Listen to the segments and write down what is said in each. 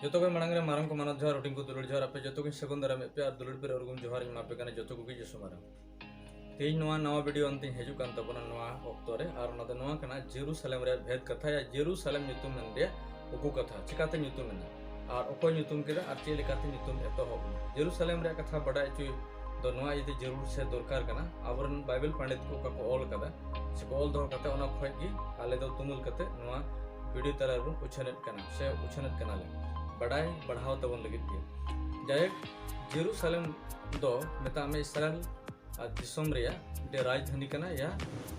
जो को मांग मारंग को मानव जोहार हटिंग को दुलड़ जोहार आपे जो सगुन दारा में पे दुलड़ पे और जोहार मापे कने जो को जसो मारा तेज नवा वीडियो अंत हजू कान तबना नवा ऑक्तो रे और ना नवा कना जेरूसलेम रे भेद कथा या जेरूसलेम ᱧᱩᱛᱩᱢ रे उकु कथा चिकाते ᱧᱩᱛᱩᱢ मेना और ओको ᱧᱩᱛᱩᱢ केदा और चे लेकाते ᱧᱩᱛᱩᱢ एतोहब जेरूसलेम रे कथा बड़ा चुई दो नवा यदि जरूर से दरकार कना आवरन बाइबल पंडित को ऑल कदा से को ऑल दो कते ओना खोय gi आले दो तुमुल कते नवा वीडियो तला रु उछनत कना से उछनत कना ले बड़ाई बढ़ाव तबन लगित के जायक जेरूसलेम दो मेता में इसराइल दिसम रिया दे राजधानी कना या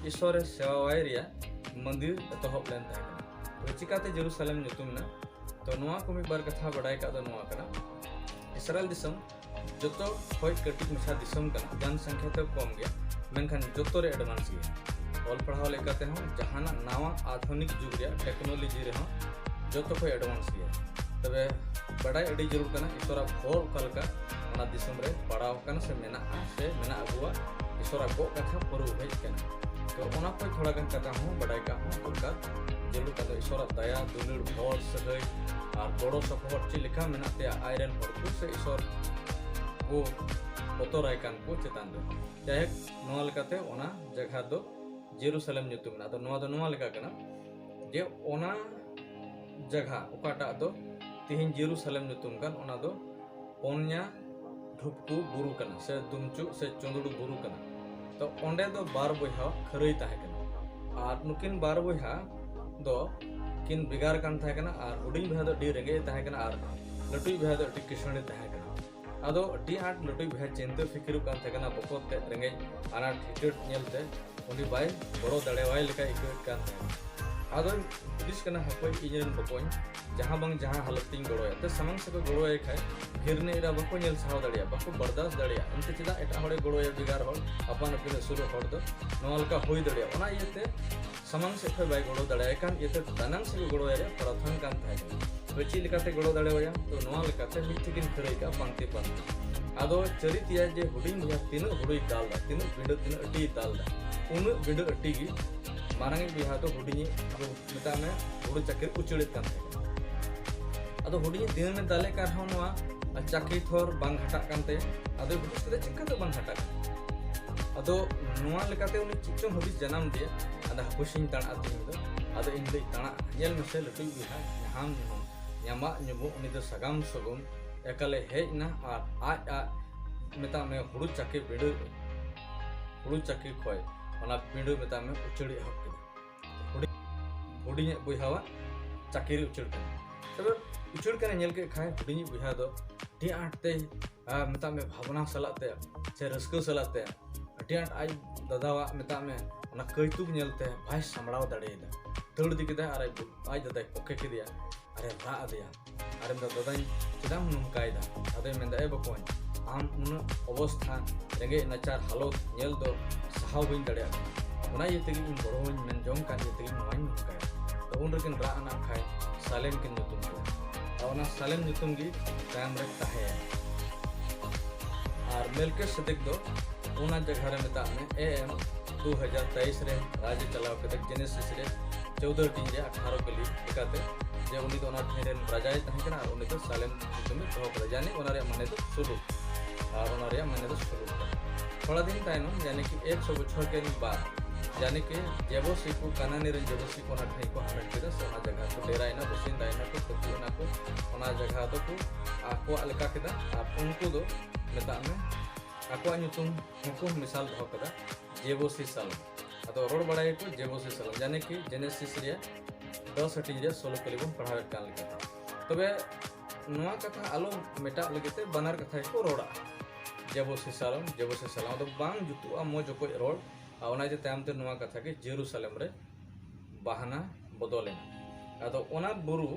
ईश्वर सेवावाय रिया मंदिर एतोहब लेन था तो चिकाते जेरूसलेम ᱧᱩᱛᱩᱢ ना तो नवा को मिद बार कथा बड़ाई का दो नवा कना इसराइल दिसम जोतो खोय कटिक मिसा दिसम कना जनसंख्या तो कम गया मेनखान जोतो रे एडवांस गया ऑल पढ़ाव लेकाते हो जहाना नवा आधुनिक जुग रे टेक्नोलॉजी रे हो जोतो को एडवांस गया तबे बड़ाई अड़ी जरूर कना ईश्वर भोर कलका ओना दिसम रे पड़ाव कना से मेना अगुआ ईश्वर गो कथा पुरु हेज कना तो ओना को थोड़ा गन कथा हूं बड़ाई का हूं उनका जरूर कदा ईश्वर दया दुलड़ भोर सगई और बड़ो सपोर्ट ची लिखा मेना ते आयरन हर को से ईश्वर को बतोराय कान को चेतान दो जाय नोआ लेकाते ओना जगह दो जेरूसलेम ᱧᱩᱛᱩᱢ ना तो नोआ लेका कना जे ओना जगह ओकाटा दो तिहिन जेरूसलेम ᱧᱩᱛᱩᱢ कान ओना दो पोन्या ढुपकू बुरु कना से दुमचु से चंदुडु बुरु कना तो ओंडे दो बार बयहा खरई ताहे कना और नुकिन बार बयहा दो किन बिगार कान ताहे कना और हुडिंग बयहा दो डी रेंगे ताहे कना और लटुई बयहा दो डी किशणी ताहे कना आदो डी आट लटुई बयहा चिंता फिकिरु कान ताहे कना बकोते रेंगे आना ठिकट नेलते उनी बाय बड़ो दड़ेवाय लेका इकट कान ताहे आदो बुदिस कना हपय इजरन बकोኝ जहाँ बंग जहाँ हालत तीन गड़ोया तो समंग से गड़ोए खाए घिरने बको नेल साव दड़िया बको बर्दाश्त दड़िया उनते चेदा एटा हड़े गड़ोया बिगार हड़ अपन अपन सुरु हड़ दो नोलका होई दड़िया ओना इयते समंग से खय बाय गड़ो दड़िया कान इयते दानंग से गड़ोया रे प्रथम कान थाय बेची लेकाते गड़ो दड़िया तो नोआ लेकाते मिथिकिन खरई का पंक्ति पंक्ति आदो चरितिया जे हुडिंग भया तीन हुडुई दाल दा तीन बिंडो तीन अटी दाल दा उन बिंडो अटी गी मारंग बिहा तो हुडिंग मेता में हुडु चक्कर उचड़ित कान थाय अदो हुडिंग दिन में दाले कार होनवा चाकी थोर बांग हटा कानते अदो बुझ कदे चिक्का तो बांग हटा अदो नोआ लेकाते उनी चिचो हबि जन्म दिया अदा हपुसिन ताण आती दो अदो इन दे ताणा नेल में से लटुई बिहा हम न्यामा न्युबो उनी दो सगाम सगुम एकले हेजना और आ मेता में हुडु चाकी बिडु हुडु चाकी खोय ओना बिडु मेता में उचड़ी हक हुडिंग बुहावा चाकी उचड़ तब उचड़ के नेल के खाए हुडिंग बुहा दो डी आटते मेता में भावना सलाते से रस्को सलाते डी आट आज दादावा मेता में ओना कइतुक नेलते भाई सामड़ाव दड़ेदा दड़ दिकेदा अरे आज दादा ओके के दिया अरे रा दिया अरे दादा चेदा नुमकायदा अदे मेंदा ए बकोन आम उन अवस्था रेंगे नचार हालत नेल दो सहाव बइन दड़िया ओना येते इन बड़ोइन मेन जों का येते इन वाइन नुमकाय तो उन रकिन रा ना खाए सालेम किन नुतुम ओना सालेम ᱧᱩᱛᱩᱢ गी तायम रे ताहे और मेलके सदिक दो ओना जगह रे मेता में एएम 2023 रे राज्य चलाव कते जेनेसिस रे 14 दिन रे 18 कली लेकाते जे उनी तो ओना ठेरेन प्रजाय ताहे कना और उनी तो सालेम ᱧᱩᱛᱩᱢ में तो प्रजानी ओना रे माने तो शुरू और ओना रे माने तो शुरू थोड़ा दिन तायनो यानी कि 100 बछर के बाद यानी कि जेबोसी को कानानी रे जेबोसी को ना ठाई को हमें के सोना जगह को डेराइना बसिंदाइना को कतिना को ओना जगह तो को आको अलका केदा आप उनको दो मेता में आको ᱧᱩᱛᱩᱢ हुकुम मिसाल दो कदा जेबोसी साल अतो रोड बड़ाई को जेबोसी साल यानी कि जेनेसिस रे 10 हटी रे 16 कली बन पढ़ावे कान लेका तबे नोआ कथा आलो मेटा लगते बनार कथा को रोड़ा जेबोसी साल तो बांग जुतु आ मो जको रोड ओना जे तायम ते नोआ कथा के जेरूसलेम रे बहाना बदलेना अदो ओना बुरु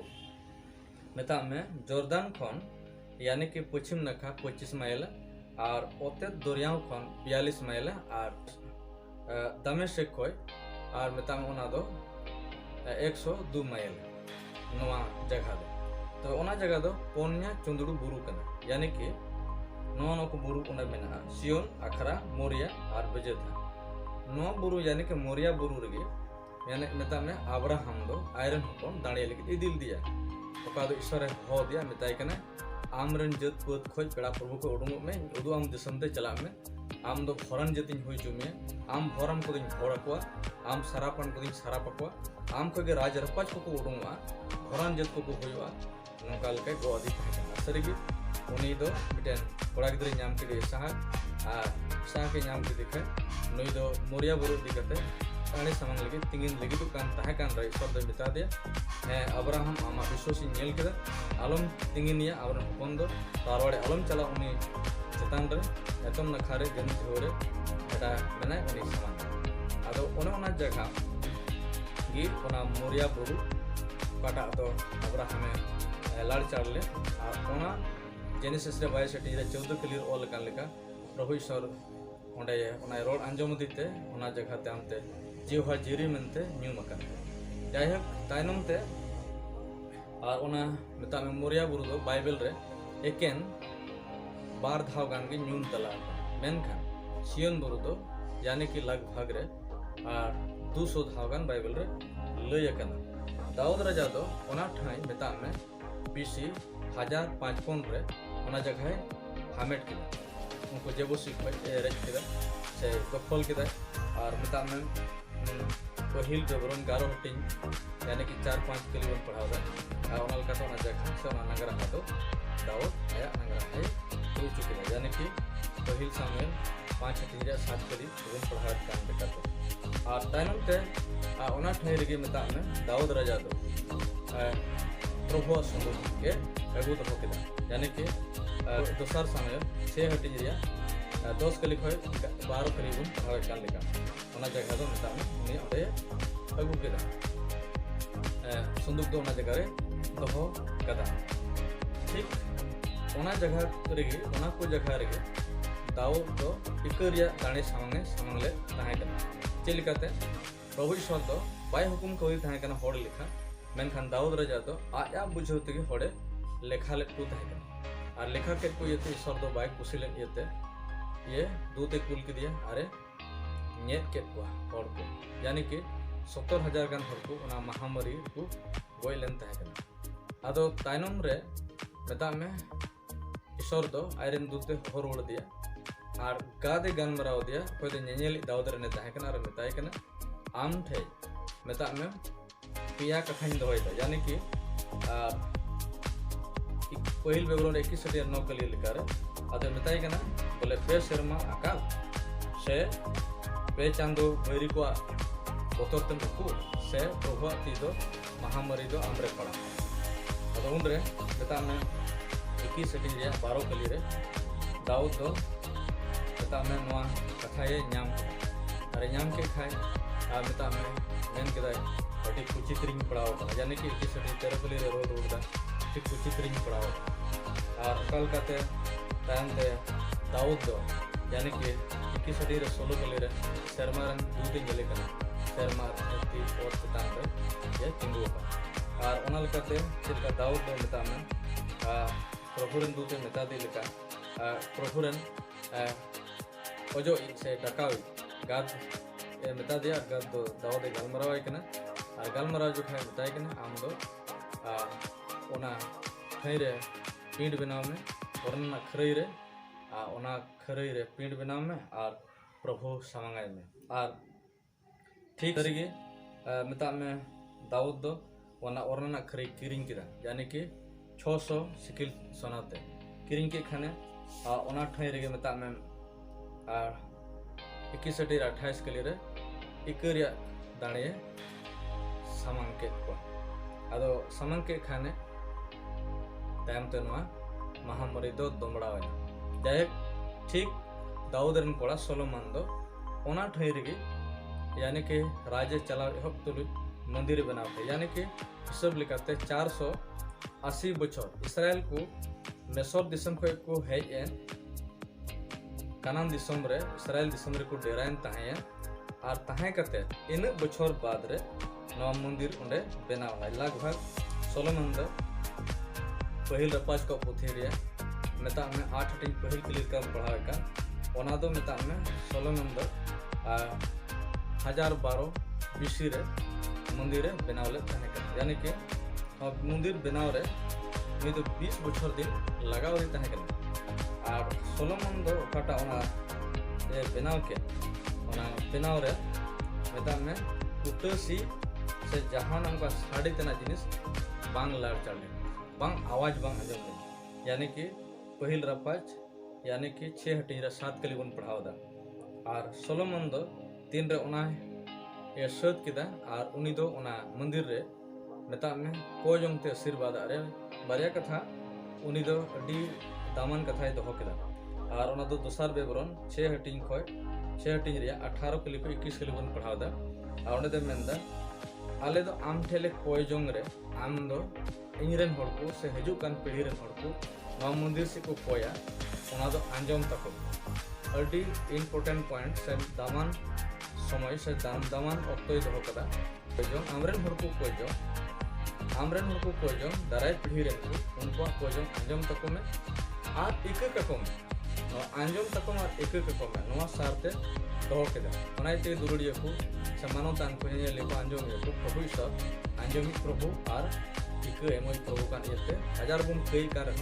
मेता में जॉर्डन खन यानी कि पश्चिम नखा 25 माइल और ओते दरियाव खन 42 माइल और दमेशक खोय और मेता में ओना दो 102 माइल नोआ जगह दो तो ओना जगह दो पोन्या चंदुडु बुरु कना यानी कि नोआ नको बुरु ओना मेना सियोन अखरा मोरिया और बेजेथा नोआ बुरु यानी कि मोरिया बुरु रगे यानी मेता में अब्राहम दो आयरन हपन दाड़े लगे इदिल दिया ओका दो ईश्वरे हो दिया मिताई कने आमरन जत पद खोज पेड़ा प्रभु को उडुंग में उदु आम दिसम ते चला में आम दो भरन जतिन हुई चुमे आम भरम को दिन भोड़ा को आम सरापन को दिन सराप को आम को के राज रपाच को उडुंगा भरन जत को हुआ नोकाल के गो अधिक है सरीगी उनी दो मिटेन कोड़ा गिद्रे नाम के साहा के नाम के दिखे नई दो मोरिया बुरु दिखते अने समंग लगे तिंगिन लगी तो कान ताहे कान रही शब्द मिता दिया है अब्राहम आमा विश्वासी नेल के आलम तिंगिनिया अब्राहम हपन दो तारवाड़े आलम चला उनी चेतान रे एतम नखारे गन होरे एटा मने उनी समान आदो ओना जगह गी ओना मोरिया बुरु काटा दो अब्राहम लाड़ चाड़ले और ओना जेनेसिस रे 22 रे 14 क्लियर ऑल कान लेका प्रभु ईश्वर ओंडे ओना रोड अंजम दिते ओना जगह ते आमते जीवा जिरी मनते न्यूम अकन जायहक तायनम ते और ओना मिता में मोरिया बुरु दो बाइबल रे एकेन बार धाव गान के न्यूम तला मेनखान सियन बुरु दो यानी कि लगभग रे और 200 धाव गान बाइबल रे लय अकन दाऊद राजा दो ओना ठाई मिता में बीसी 1055 रे ओना जगह हामेट के उनको जेबुसी रेज के से दखल के और मिता में पहिल जबरन 11 हटिंग यानी कि 4-5 किलो पढ़ावा और ओना का जगह से ओना नगरा हातो दाऊद आया नगरा है हो चुके हैं यानी कि पहिल सामेल 5 हटिंग 7 करी पढ़ा काम बेटा और तायनम ते ओना ठई रगे मिता में दाऊद राजा दो प्रभु सुंदर के अगु दो के यानी कि दोसर सामेल 6 हटिंग 10 कली खय 12 करीबन पढ़ा काम लेका ओना जगह दो मिता में उनी अबे अगु के सुंदुक दो ओना जगह रे दोहो कदा ठीक ओना जगह रेगे ओना को जगह रेगे दाऊद दो इकरिया दाणे सामंगले ताहे कना चेलिकाते प्रभु ईश्वर दो बाय हुकुम कोई ताहे कना होड़ लेखा मेनखान दाऊद राजा दो आया बुझौते के होड़े लेखा ले को ताहे कना और लेखा के को येते ईश्वर दो बाय कुसिले येते ये दूते कुल के दिया अरे नेट के को होड़ को यानी कि 70,000 गान हर को ओना महामारी को गोय लेन ताहे कना आदो तायनम रे मेता में ईश्वर दो आयरन दूते होर उड़ दिया और गादे गान मराव दिया कोई तो नेनेली दाऊद रे ने ताहे कना और मेताय कना आम ठे मेता में पिया कथाइन दोय दा यानी कि पहिल बेगरोन 21 कली लिकार आदे मेताय कना बोले पे शर्मा अकाल से पे चांदो बैरी को बोतर तन को से प्रभु ती दो महामारी दो आमरे पड़ा आदो उनरे मेता में 21 12 कली रे दाऊद दो मेता में नवा कथाए नाम अरे नाम के खाए आ मेता में मेन के दाई अटी कुछ त्रिंग पड़ाव यानी कि 21 13 कली रे रोड उड़दा ठीक कुछ त्रिंग पड़ाव और कल काते तायम ते दाऊद दो यानी कि 21 रे 16 कली रे शर्मारन दूते गले कना शर्मा धरती और चेतान रे ये तिंगु और ओना लकाते चिलका दाऊद दो मेता में प्रभुरन दूते मेता दी लेका प्रभुरन ओजो से डकावी गाद मेता दिया गाद दो दाऊद गलमराव कना और गलमराव जो है बताए कना आम दो ओना खई रे पींड बनाव में ओरना खरई रे ओना खरई रे पींड बनाव में और प्रभु सामंगाय में और ठीक तरीके मेता में दाऊद दो ओना ओरना खरई किरिंग किदा यानी कि 600 सिकिल सोनाते किरिंग के खाने ओना ठई रेगे मेता में 21 28 के लिए इकरिया दाणे सामान के को आदो सामान के खाने तायम ते नवा महामारी दो दमड़ावे जाय ठीक दाऊद रन कोड़ा सोलोमन दो ओना ठई रेगे यानी कि राजे चला हक तुलु मंदिर बनाते यानी कि सब लिखाते 480 बछर इसराइल को मेसोर दिसम को है कानान दिसम रे इसराइल दिसम रे को डेरायन ताहे और ताहे करते इन बछर बाद रे नवा मंदिर उंडे बनाव है लगभग सोलोमन दो पहिल रपाज को पुथी रे मेता में 8 टिंग पहिल क्लियर का पढ़ावे का ओना दो मेता में सोलोमन दो 1012 बीसी रे मंदिर बनावले ताहे का यानी कि मंदिर बनाव रे ᱩᱱᱤ ᱫᱚ 20 ᱵᱚᱪᱷᱚᱨ ᱫᱤᱱ ᱞᱟᱜᱟᱣ ᱮ ᱛᱟᱦᱮᱸ ᱠᱟᱱᱟ ᱟᱨ ᱥᱚᱞᱳᱢᱚᱱ ᱫᱚ ᱚᱠᱟᱴᱟᱜ ᱚᱱᱟ ᱵᱮᱱᱟᱣ ᱠᱮᱫ ᱚᱱᱟ ᱵᱮᱱᱟᱣ ᱨᱮ ᱢᱮᱛᱟᱜ ᱢᱮ ᱩᱛᱟᱹᱥᱤ से जहां उनका साड़ी तना जिनिस बांग लाड़ चढ़े बांग आवाज बांग अंजम ले यानी कि पहिल रपाच यानी कि 6 हटी 7 कली बन पढ़ावदा और सोलोमन दो 3 रे ओना ये सद किदा और उनी दो ओना मंदिर रे मेता में को जमते आशीर्वाद अरे बारिया कथा उनी दो अडी दामन कथा दोहो किदा और ओना दो दोसार बेबरन 6 हटी खय 6 हटी रे 18 कली को 21 कली बन पढ़ावदा और ओने दे मेंदा आले दो आम ठेले कोय जोंग रे आम दो इंजरन हड़ को से हजू कान पीढ़ी रन हड़ को नवा मंदिर से को कोया ओना दो आंजम तको अडी इम्पोर्टेंट पॉइंट से दामान समय से दामान अक्तोय दोहो कदा कोय आमरेन हड़ को कोय जो आमरेन हड़ को कोय जो दाराय पीढ़ी रन को उनको कोय जो आंजम तको में आर एक कको में आंजम तको और एक कको में नवा सारते दोहो केदा ओनाइते दुरुडिया को समानतान को ये आंजम को प्रभु ईश्वर आंजमी प्रभु और इक एमोई प्रभु कान येते हजार बुन कई कारण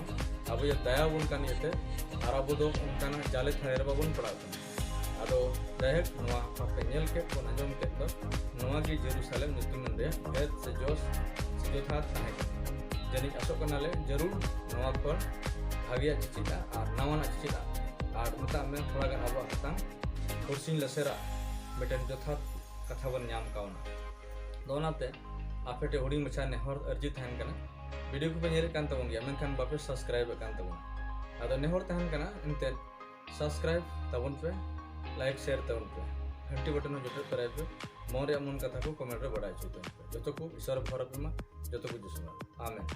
अब ये दया बुन कान येते और अब दो उनकान जाले थायर बाबुन पड़ाता आदो दहेक नवा आपे नेल के को आंजम के तो नवा की जेरूसलेम नुतुन रे हेत से जोस सिजोथा थाहे जनी असो कनाले जरूर नवा पर भागिया चिचिता और नवाना चिचिता और मता में थोड़ा गान अब हतां कुर्सिन लसेरा बेटन जोथा कथा बन नाम कावना दोनाते आपेटे हुडी मछा नेहर अर्जी थान कना वीडियो को पेनेर कान तबन गया मेनखान बापे सब्सक्राइब कान तबन आदो नेहर थान कना इनते सब्सक्राइब तबन पे लाइक शेयर तबन पे घंटी बटन जोटे करे पे मोर या मन कथा को कमेंट रे बडाय छुते जतो को ईश्वर भर पे मा जतो को जसमा आमेन।